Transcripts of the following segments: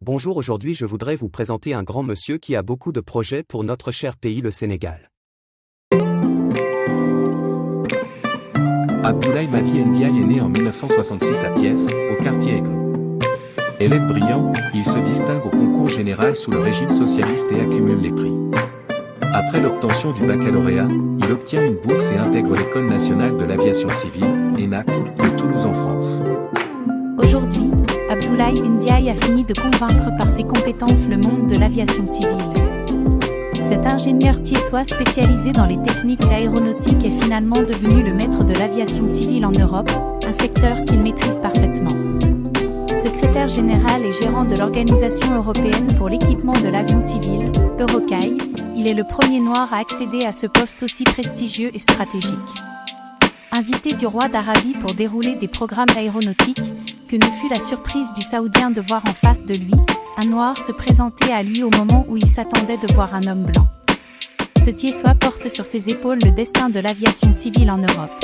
Bonjour, aujourd'hui je voudrais vous présenter un grand monsieur qui a beaucoup de projets pour notre cher pays le Sénégal. Abdoulaye Madi Ndiaye est né en 1966 à Thiès, au quartier Aiglon. Élève brillant, il se distingue au concours général sous le régime socialiste et accumule les prix. Après l'obtention du baccalauréat, il obtient une bourse et intègre l'École nationale de l'aviation civile, ENAC, de Toulouse en France. Aujourd'hui, Abdoulaye Ndiaye a fini de convaincre par ses compétences le monde de l'aviation civile. Cet ingénieur thiessois spécialisé dans les techniques aéronautiques est finalement devenu le maître de l'aviation civile en Europe, un secteur qu'il maîtrise parfaitement. Secrétaire général et gérant de l'Organisation européenne pour l'équipement de l'avion civil, Eurocaille, il est le premier noir à accéder à ce poste aussi prestigieux et stratégique. Invité du roi d'Arabie pour dérouler des programmes aéronautiques, que ne fut la surprise du Saoudien de voir en face de lui, un noir se présenter à lui au moment où il s'attendait de voir un homme blanc. Ce Thiessois porte sur ses épaules le destin de l'aviation civile en Europe.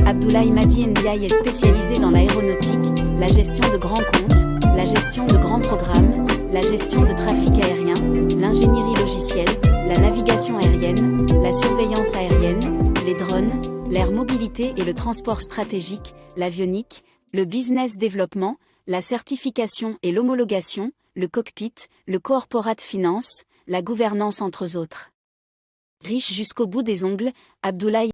Abdoulaye Madi Ndiaye est spécialisé dans l'aéronautique, la gestion de grands comptes, la gestion de grands programmes, la gestion de trafic aérien, l'ingénierie logicielle, la navigation aérienne, la surveillance aérienne, les drones, l'air mobilité et le transport stratégique, l'avionique, le business développement, la certification et l'homologation, le cockpit, le corporate finance, la gouvernance entre autres. Riche jusqu'au bout des ongles, Abdoulaye